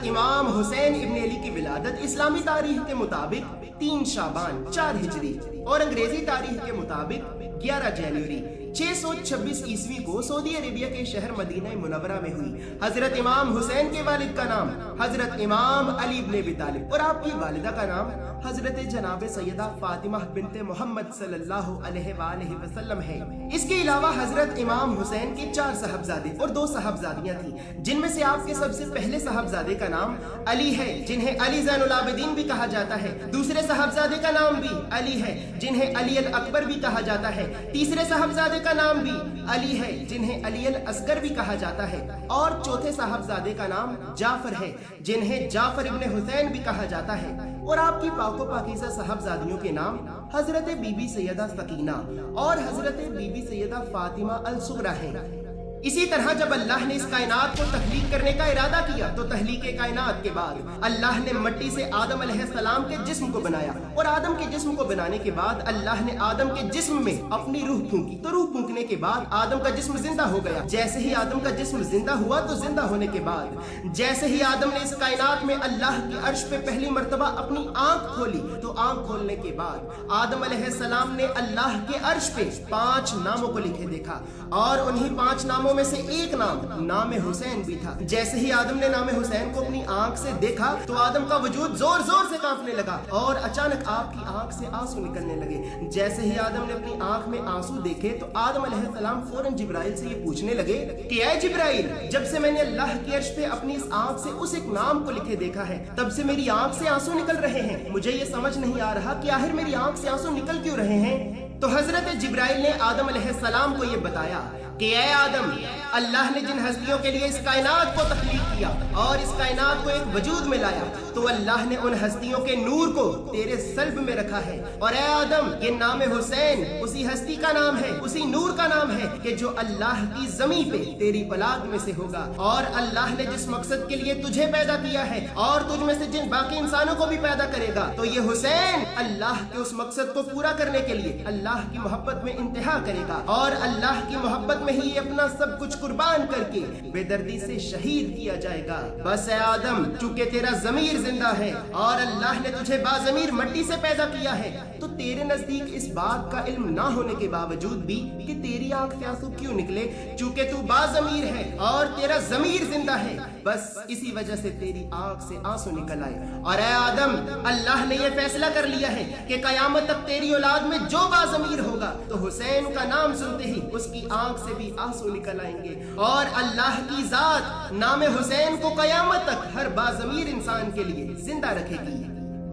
हजरत इमाम हुसैन इब्न अली की विलादत इस्लामी तारीख के मुताबिक 3 शाबान 4 हिजरी और अंग्रेजी तारीख के मुताबिक 11 जनवरी 626 ईस्वी को सऊदी अरेबिया के शहर मदीना मुनव्वरा में हुई। हजरत इमाम हुसैन के वालिद का नाम हजरत इमाम अली इब्न अबी तालिब और आपकी वालिदा का नाम हजरत जनाब सैयदा फातिमा बिनते मोहम्मद सल्लल्लाहु अलैहि वसल्लम है। इसके अलावा हजरत इमाम हुसैन के 4 साहबजादे और 2 साहबजादियां थी, जिनमें से आपके सबसे पहले साहबजादे का नाम अली है, जिन्हें अली ज़ैनुल आबिदीन भी कहा जाता है। दूसरे साहबजादे का नाम भी अली है, जिन्हें अली अल अकबर भी कहा जाता है। तीसरे साहबजादे का नाम भी अली है, जिन्हें अली अल असगर भी कहा जाता है। और चौथे साहबजादे का नाम जाफर है, जिन्हें जाफर इब्न हुसैन भी कहा जाता है। और आपकी पाको पाकीज़ा साहबजादियों के नाम हजरत बीबी सैयदा सकीना और हजरत बीबी सैयदा फातिमा अल सुगरा है। इसी तरह जब अल्लाह ने इस कायनात को तख्लीक करने का इरादा किया तो तहलीक कायनात के बाद अल्लाह ने मिट्टी से आदम अलैहिस्सलाम के जिस्म को बनाया और आदम के जिस्म को बनाने के बाद अल्लाह ने आदम के जिस्म में अपनी रूह फूंकी। तो रूह फूंकने के बाद आदम का जिस्म जिंदा हो गया। जैसे ही आदम का जिस्म जिंदा हुआ तो जिंदा होने के बाद जैसे ही आदम ने इस कायनात में अल्लाह की अर्श पे पहली मर्तबा अपनी आंख खोली तो आंख खोलने के बाद आदम अलैहिस्सलाम ने अल्लाह के अर्श पे 5 नामों को लिखे देखा और उन्हीं 5 नामों में से एक नाम हुसैन भी था। जैसे ही आदम ने नाम हुसैन को अपनी आंख से देखा तो आदम का वजूद जोर जोर से कांपने लगा और अचानक आपकी आंख से आंसू निकलने लगे। जैसे ही आदम ने अपनी आंख में आंसू देखे तो आदम अलैहिस्सलाम फौरन जिब्राइल से ये पूछने लगे कि ऐ जिब्राइल, जब से मैंने अल्लाह की अर्श पे अपनी इस आंख से उस एक नाम को लिखे देखा है तब से मेरी आंख से आंसू निकल रहे हैं। मुझे ये समझ नहीं आ रहा कि आखिर मेरी आंख से आंसू निकल क्यों रहे हैं। तो हजरत जिब्राइल ने आदम अलैहिस्सलाम को ये बताया कि ऐ आदम, अल्लाह ने जिन हस्तियों के लिए इस कायनात को तख्लीक किया और इस कायनात को एक वजूद में लाया तो अल्लाह ने उन हस्तियों के नूर को तेरे सल्ब में रखा है। और ऐ आदम, ये नाम हुसैन उसी हस्ती का नाम है, उसी नूर का नाम है कि जो अल्लाह की ज़मीं पे तेरी औलाद में से होगा। और अल्लाह ने जिस मकसद के लिए तुझे पैदा किया है और तुझ में से जिन बाकी इंसानों को भी पैदा करेगा तो ये हुसैन अल्लाह के उस मकसद को पूरा करने के लिए अल्लाह की मोहब्बत में इंतहा करेगा और अल्लाह की मोहब्बत में ही अपना सब कुछ कुर्बान करके बेदर्दी से शहीद किया जाएगा। बस ऐ आदम, चूंकि तेरा ज़मीर जिंदा है और अल्लाह ने तुझे बाज़मीर मिट्टी से पैदा किया है तो तेरे नजदीक इस बात का इल्म ना होने के बावजूद भी कि तेरी आंख से आंसू क्यों निकले, चूंकि तू बाज़मीर है और तेरा ज़मीर जिंदा है, बस इसी वजह से तेरी आंख से आंसू निकल आए। और ऐ आदम, अल्लाह ने यह फैसला कर लिया है कि कयामत तक तेरी औलाद में जो बाज़मीर होगा तो हुसैन का नाम सुनते ही उसकी आंख से भी आंसू निकल आएंगे और अल्लाह की जात नाम हुसैन को कयामत तक हर बाज़मीर इंसान के लिए जिंदा रखेगी।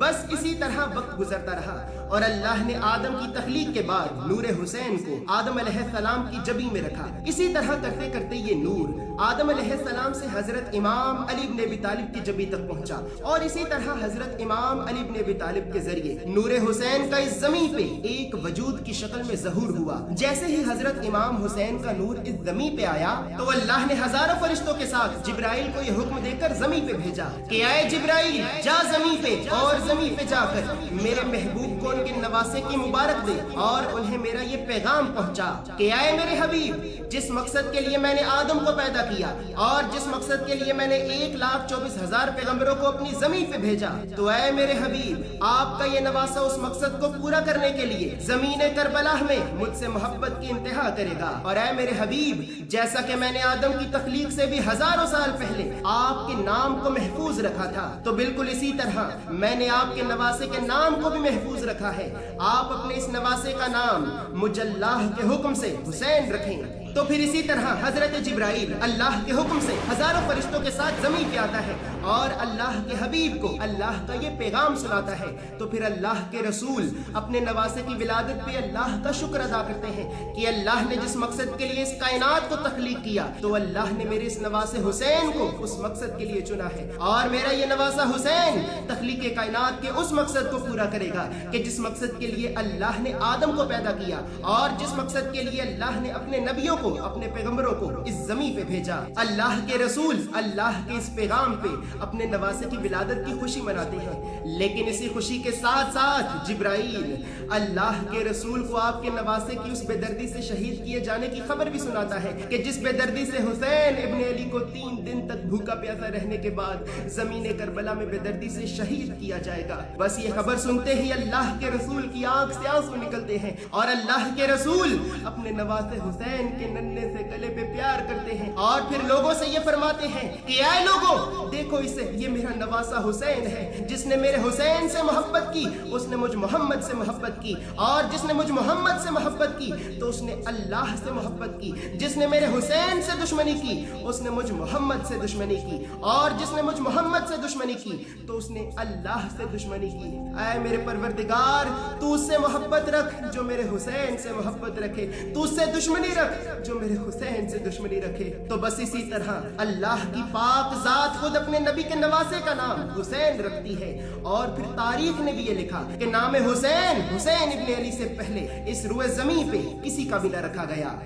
बस इसी तरह वक्त गुजरता रहा और अल्लाह ने आदम की तख्लीक के बाद नूर हुसैन को आदम अलैहिस्सलाम की जबी में रखा। इसी तरह करते करते ये नूर आदम अलैहिस्सलाम से हजरत इमाम अली इब्न अबी तालिब की जबी तक पहुंचा और इसी तरह हजरत इमाम अली इब्न अबी तालिब के जरिए नूर हुसैन का इस जमीन पे एक वजूद की शक्ल में ज़हूर हुआ। जैसे ही हजरत इमाम हुसैन का नूर इस जमीन पे आया तो अल्लाह ने हजारों फरिश्तों के साथ जिब्राइल को यह हुक्म देकर जमीन पे भेजा कि आए जिब्राइल, जा जमीन पे और जमीन पे जाकर मेरे महबूब को उनके नवासे की मुबारक दे और उन्हें मेरा ये पैगाम पहुंचा कि आए मेरे हबीब, जिस मकसद के लिए मैंने आदम को पैदा किया और जिस मकसद के लिए मैंने 1,24,000 पैगंबरों को अपनी जमीन पे भेजा तो ऐ मेरे हबीब, आपका ये नवासा उस मकसद को पूरा करने के लिए जमीन करबला में मुझसे मोहब्बत की इंतहा करेगा। और ऐ मेरे हबीब, जैसा कि मैंने आदम की तख्लीक से भी हजारों साल पहले आपके नाम को महफूज रखा था तो बिल्कुल इसी तरह मैंने आपके नवासे के नाम को भी महफूज रखा है। आप अपने इस नवासे का नाम मुझ अल्लाह के हुक्म से हुसैन रखें। तो फिर इसी तरह हजरत जिब्राइल अल्लाह के हुक्म से हजारों फरिश्तों के साथ जमीन पे आता है और अल्लाह के हबीब को अल्लाह का ये पैगाम सुनाता है। तो फिर अल्लाह के रसूल अपने नवासे की विलादत पे अल्लाह का शुक्र अदा करते हैं कि अल्लाह ने जिस मकसद के लिए इस कायनात को तख्लीक किया तो अल्लाह ने मेरे इस नवासे हुसैन को उस मकसद के लिए चुना है और मेरा ये नवासा हुसैन तख्लीक कायनात के उस मकसद को पूरा करेगा कि जिस मकसद के लिए अल्लाह ने आदम को पैदा किया और जिस मकसद के लिए अल्लाह ने अपने नबियों को को, अपने पैगंबरों को इस जमीन पे भेजा। अल्लाह के रसूल अल्लाह के इस पैगाम पे अपने नवासे की विलादत की खुशी मनाते हैं, लेकिन इसी खुशी के साथ साथ जिब्राइल अल्लाह के रसूल को आपके नवासे की उस बेदर्दी से शहीद किए जाने की खबर भी सुनाता है कि जिस बेदर्दी से हुसैन इब्ने अली को 3 दिन तक भूखा प्यासा रहने के बाद जमीन करबला में बेदर्दी से शहीद किया जाएगा। बस ये खबर सुनते ही अल्लाह के रसूल की आंख से आंसू निकलते हैं और अल्लाह के रसूल अपने नवासे हुसैन के नन्हे से गले पे प्यार करते हैं और फिर लोगों से ये फरमाते हैं कि आए लोगों, देखो इसे, ये मेरा नवासा हुसैन है। जिसने मेरे हुसैन से मोहब्बत की उसने मुझ मोहम्मद से मोहब्बत की, और जिसने मुझ मोहम्मद से मोहब्बत की तो उसने अल्लाह से मोहब्बत की। जिसने मेरे हुसैन से दुश्मनी की उसने मुझ मोहम्मद से दुश्मनी की, और जिसने मुझ मोहम्मद से दुश्मनी की तो उसने अल्लाह से दुश्मनी की। ऐ मेरे परवरदिगार, तू उससे मोहब्बत रख जो मेरे हुसैन से मोहब्बत रखे, तू उससे दुश्मनी रख जो मेरे हुसैन से दुश्मनी रखे। तो बस इसी तरह अल्लाह की पाक जात खुद अपने नबी के नवासे का नाम हुसैन रखती है, और फिर तारीख ने भी ये लिखा कि नाम हुसैन हुसैन इब्ने अली से पहले इस रुए जमीन पे किसी का भी न रखा गया।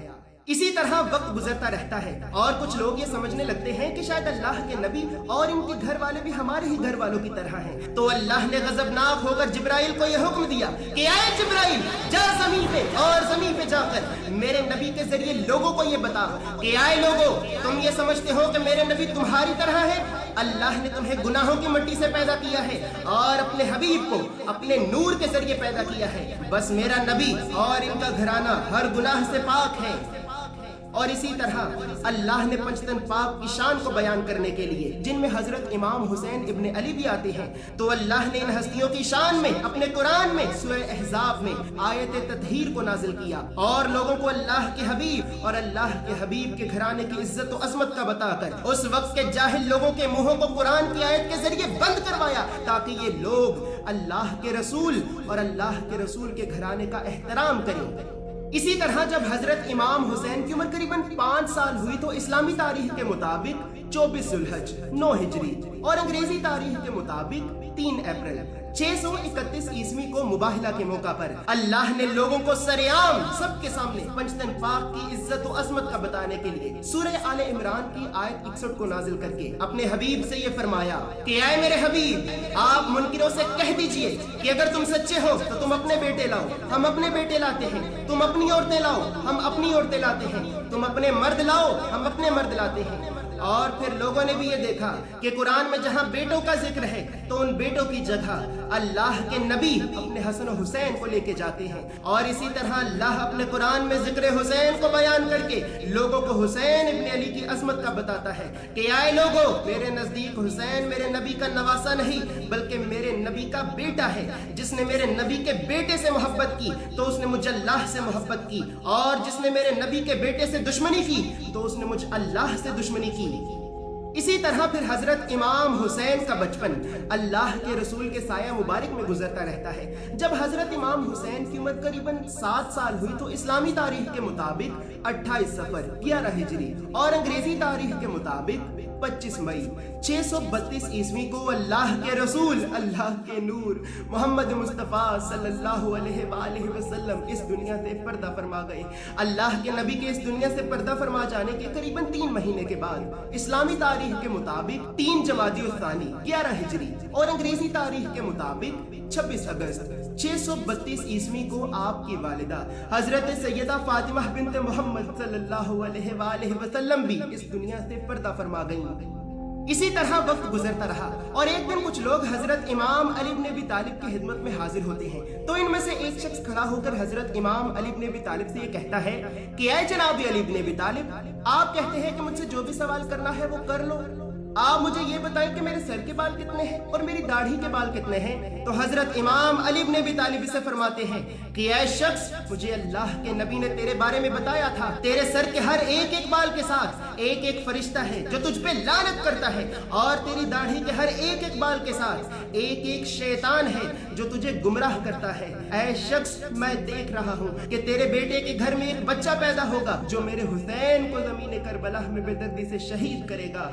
इसी तरह वक्त गुजरता रहता है और कुछ लोग ये समझने लगते हैं कि शायद अल्लाह के नबी और इनके घर वाले भी हमारे ही घर वालों की तरह हैं। तो अल्लाह ने गजबनाक होकर जिब्राइल को यह हुक्म दिया कि आए जिब्राइल, जा जमीन पे और जमीन पे जाकर मेरे नबी के जरिए लोगों को ये बता कि आए लोगों, तुम ये समझते हो कि मेरे नबी तुम्हारी तरह है? अल्लाह ने तुम्हें गुनाहों की मिट्टी से पैदा किया है और अपने हबीब को अपने नूर के जरिए पैदा किया है। बस मेरा नबी और इनका घराना हर गुनाह से पाक है। और इसी तरह अल्लाह ने पंचतन पाक की शान को बयान करने के लिए, जिनमें हजरत इमाम हुसैन इब्ने अली भी आते हैं, तो अल्लाह ने इन हस्तियों की शान में अपने कुरान में सूरह अहज़ाब में आयत ततहीर को नाजिल किया और लोगों को अल्लाह के हबीब और अल्लाह के हबीब के घराने की इज्जत और अजमत का बताकर उस वक्त के जाहिल लोगों के मुंहों को कुरान की आयत के जरिए बंद करवाया, ताकि ये लोग अल्लाह के रसूल और अल्लाह के रसूल के घराने का एहतराम करें। इसी तरह जब हजरत इमाम हुसैन की उम्र करीबन 5 साल हुई तो इस्लामी तारीख के मुताबिक 24 जुल्हज 9 हिजरी और अंग्रेजी तारीख के मुताबिक 3 अप्रैल 631 ईस्वी को मुबाहिला के मौका पर अल्लाह ने लोगों को सरेआम सबके सामने पंचतन पाक की इज्जत और अजमत का बताने के लिए सूरह आले इमरान की आयत 61 को नाजिल करके अपने हबीब से ये फरमाया कि आए मेरे हबीब, आप मुनकिरों से कह दीजिए कि अगर तुम सच्चे हो तो तुम अपने बेटे लाओ, हम अपने बेटे लाते हैं। तुम अपनी औरतें लाओ, हम अपनी औरतें लाते हैं। तुम अपने मर्द लाओ, हम अपने मर्द लाते हैं। और फिर लोगों ने भी ये देखा कि कुरान में जहां बेटों का जिक्र है तो उन बेटों की जगह अल्लाह के नबी अपने हसन और हुसैन को लेके जाते हैं। और इसी तरह अल्लाह अपने कुरान में जिक्र हुसैन को बयान करके लोगों को हुसैन इब्ने अली की अजमत का बताता है कि आए लोगों, मेरे नजदीक हुसैन मेरे नबी का नवासा नहीं बल्कि मेरे नबी का बेटा है। जिसने मेरे नबी के बेटे से मोहब्बत की तो उसने मुझ अल्लाह से मोहब्बत की, और जिसने मेरे नबी के बेटे से दुश्मनी की तो उसने मुझ अल्लाह से दुश्मनी की। इसी तरह फिर हजरत इमाम हुसैन का बचपन अल्लाह के रसूल के साया मुबारक में गुजरता रहता है। जब हजरत इमाम हुसैन की उम्र करीबन 7 साल हुई तो इस्लामी तारीख के मुताबिक 28 सफर 11 हिजरी और अंग्रेजी तारीख के मुताबिक 25 मई 632 ईस्वी को अल्लाह के रसूल अल्लाह के नूर मोहम्मद मुस्तफ़ा सल्लल्लाहु अलैहि वसल्लम इस दुनिया से पर्दा फरमा गए। अल्लाह के नबी के इस दुनिया से पर्दा फरमा जाने के करीबन 3 महीने के बाद इस्लामी तारीख के मुताबिक 3 जमादी उस्तानी 11 हिजरी और अंग्रेजी तारीख के मुताबिक 26 अगस्त 632 ईस्वी को आपकी वालिदा हजरत सैयदा फातिमा बिन्त मोहम्मद सल्लल्लाहु अलैहि वसल्लम भी इस दुनिया से पर्दा फरमा गईं। इसी तरह वक्त गुजरता रहा और एक दिन कुछ लोग हजरत इमाम अली इब्ने अबी तालिब की खिदमत में हाजिर होते हैं। तो इनमें से एक शख्स खड़ा होकर हजरत इमाम अली इब्ने अबी तालिब से ये कहता है कि ऐ जनाब अली इब्ने अबी तालिब, आप कहते हैं कि मुझसे जो भी सवाल करना है वो कर लो, आप मुझे ये बताएं कि मेरे सर के बाल कितने हैं और मेरी दाढ़ी के बाल कितने हैं। तो हजरत इमाम अली इब्ने अबी तालिब से फरमाते हैं कि ऐ शख्स, मुझे अल्लाह के नबी ने तेरे बारे में बताया था, तेरे सर के हर एक एक बाल के साथ एक एक फरिश्ता है जो तुझ पे लानत करता है, और तेरी दाढ़ी के हर एक एक बाल के साथ एक एक शैतान है जो तुझे गुमराह करता है। ऐ शख्स, मैं देख रहा हूँ कि तेरे बेटे के घर में एक बच्चा पैदा होगा जो मेरे हुसैन को ज़मीन करबला में बेदर्दी से शहीद करेगा।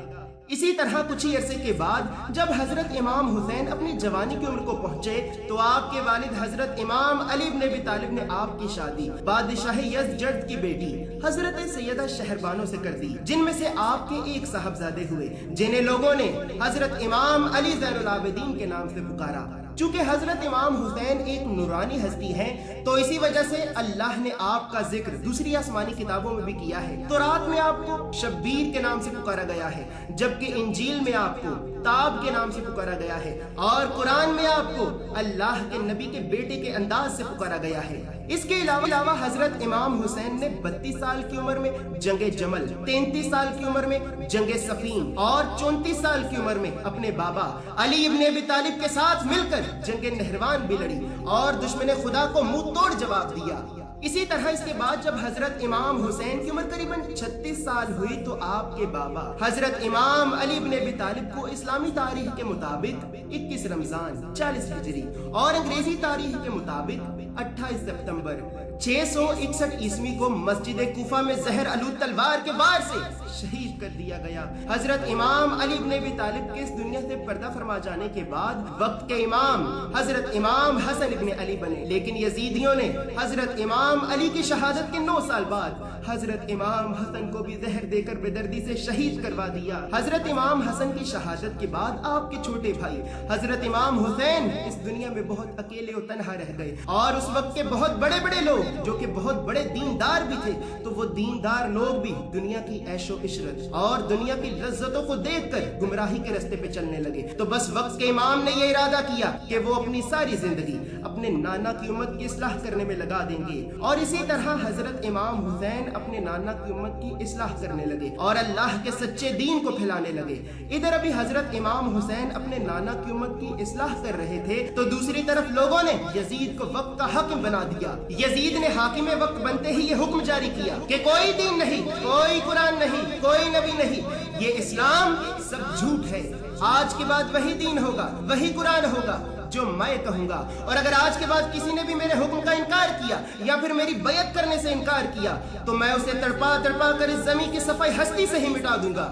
इसी तरह कुछ ही अरसे के बाद जब हजरत इमाम हुसैन अपनी जवानी की उम्र को पहुंचे तो आपके वालिद हजरत इमाम अली इब्न अबी तालिब ने आपकी शादी बादशाह यज़द की बेटी हजरत सैयदा शहरबानो से कर दी, जिनमें से आपके एक साहबजादे हुए जिन्हें लोगों ने हजरत इमाम अली ज़ैनुल आबिदीन के नाम से पुकारा। चूंकि हजरत इमाम हुसैन एक नूरानी हस्ती हैं, तो इसी वजह से अल्लाह ने आपका जिक्र दूसरी आसमानी किताबों में भी किया है। तो रात में आपको शब्बीर के नाम से पुकारा गया है, जबकि इंजील में आपको ताब के नाम से पुकारा गया है, और कुरान में आपको अल्लाह के नबी के बेटे के अंदाज से पुकारा गया है। इसके अलावा हजरत इमाम हुसैन ने 32 साल की उम्र में जंगे जमल, 33 साल की उम्र में जंगे सफीन और 34 साल की उम्र में अपने बाबा अली इब्न अबी तालिब के साथ मिलकर जंगे नहरवान भी लड़ी और दुश्मन खुदा को मुंह तोड़ जवाब दिया। इसी तरह इसके बाद जब हजरत इमाम हुसैन की उम्र करीबन 36 साल हुई तो आपके बाबा हजरत इमाम अली इब्न अबी तालिब को इस्लामी तारीख के मुताबिक 21 रमजान 40 हिजरी और अंग्रेजी तारीख के मुताबिक 28 सितंबर 661 ईस्वी को मस्जिद कूफा में जहर आलूद तलवार के वार से शहीद कर दिया गया। हजरत इमाम अली इब्न अबी तालिब के इस दुनिया से पर्दा फरमा जाने के बाद वक्त के इमाम हजरत इमाम हसन इब्न अली बने, लेकिन यजीदियों ने हजरत इमाम अली की शहादत के 9 साल बाद हजरत इमाम हसन को भी जहर देकर बेदर्दी से शहीद करवा दिया। हजरत इमाम हसन की शहादत के बाद आपके छोटे भाई हजरत इमाम हुसैन इस दुनिया में बहुत अकेले और तन्हा रह गए, और उस वक्त के बहुत बड़े बड़े लोग जो कि बहुत बड़े दीनदार भी थे, तो वो दीनदार लोग भी दुनिया की ऐशो इशरत और दुनिया की लज्जतों को देखकर गुमराही के रास्ते पे चलने लगे। तो बस वक्त के इमाम ने ये इरादा किया कि वो अपनी सारी जिंदगी अपने नाना की उम्मत की इस्लाह करने में लगा देंगे, और इसी तरह हजरत इमाम हुसैन अपने नाना की उम्मत की इस्लाह करने लगे और अल्लाह के सच्चे दीन को फैलाने लगे। इधर अभी हजरत इमाम हुसैन अपने नाना की उम्मत की इस्लाह कर रहे थे, तो दूसरी तरफ लोगों ने यजीद को वक्त का हाकिम बना दिया। यजीद ने हाकिम वक्त बनते ही ये हुक्म जारी किया कि कोई दीन नहीं, कोई कुरान नहीं, कोई नबी नहीं, ये इस्लाम सब झूठ है। आज के बाद वही दीन होगा, वही कुरान होगा जो मैं कहूंगा, और अगर आज के बाद किसी ने भी मेरे हुक्म का इनकार किया या फिर मेरी बैत करने से इनकार किया तो मैं उसे तड़पा तड़पा कर इस जमीन की सफाई हस्ती से ही मिटा दूंगा।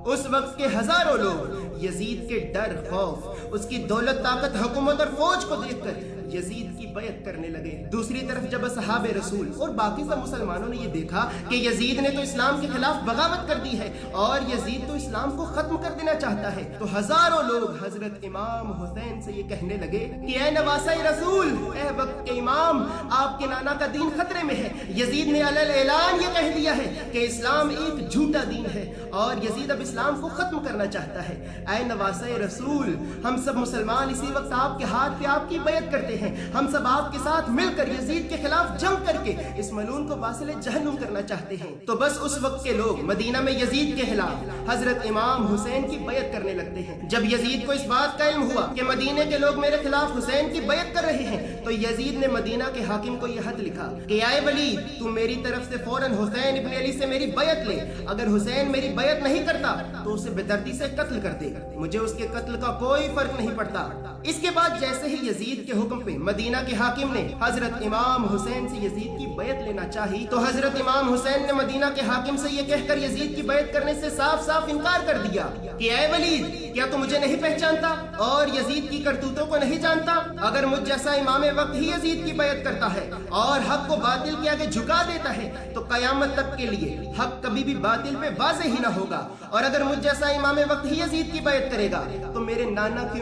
उस वक्त के हजारों लोग यजीद के डर, खौफ, उसकी दौलत, ताकत, हुकूमत और फौज को देखकर यजीद की बैत करने लगे। दूसरी तरफ जब असहाबे रसूल और बाकी सब मुसलमानों ने ये देखा कि यजीद ने तो इस्लाम के खिलाफ बगावत कर दी है और यजीद तो इस्लाम को खत्म कर देना चाहता है, तो हजारों लोग हजरत इमाम हुसैन से ये कहने लगे कि ऐ नवासा रसूल, ऐ वक्त के इमाम, आपके नाना का दीन खतरे में है। यजीद ने अलल ऐलान ये कह दिया है कि इस्लाम एक झूठा दीन है और यजीद अब इस्लाम को खत्म करना चाहता है। ऐ नवासा रसूल, हम सब मुसलमान इसी वक्त आपके हाथ पे आपकी बैत करते हैं, हम सब आपके साथ मिलकर यजीद के खिलाफ जंग करके इस मलून को वासिले जहन्नुम करना चाहते हैं। तो बस उस वक्त के लोग मदीना में यजीद के खिलाफ हजरत इमाम हुसैन की बैत करने लगते हैं। जब यजीद को इस बात का इल्म हुआ कि मदीने के लोग मेरे खिलाफ हुसैन की बैत कर रहे हैं, तो यजीद ने मदीना के हाकिम को यह खत लिखा कि आए वलीद, तू मेरी तरफ से फौरन हुसैन इब्न अली से मेरी बैत ले। अगर हुसैन मेरी बैत नहीं करता तो उसे बेदर्दी से कत्ल कर दे, मुझे उसके कत्ल का कोई फर्क नहीं पड़ता। इसके बाद जैसे ही यजीद के हुक्म पे मदीना के हाकिम ने हजरत इमाम हुसैन से यजीद की बैत लेना चाही, तो हजरत इमाम हुसैन ने मदीना के हाकिम से ये कहकर यजीद की बैत करने से साफ साफ इनकार कर दिया कि ऐ वलीद, क्या तू मुझे नहीं पहचानता और यजीद की करतूतों को नहीं जानता? अगर मुझ जैसा इमाम वक्त ही यजीद की बैत करता है और हक को बातिल के आगे झुका देता है, तो कयामत तक के लिए हक कभी भी बातिल पे वाज़ेह ही ना होगा। और अगर मुझ जैसा इमाम वक्त ही यजीद की बैत करेगा तो मेरे नाना की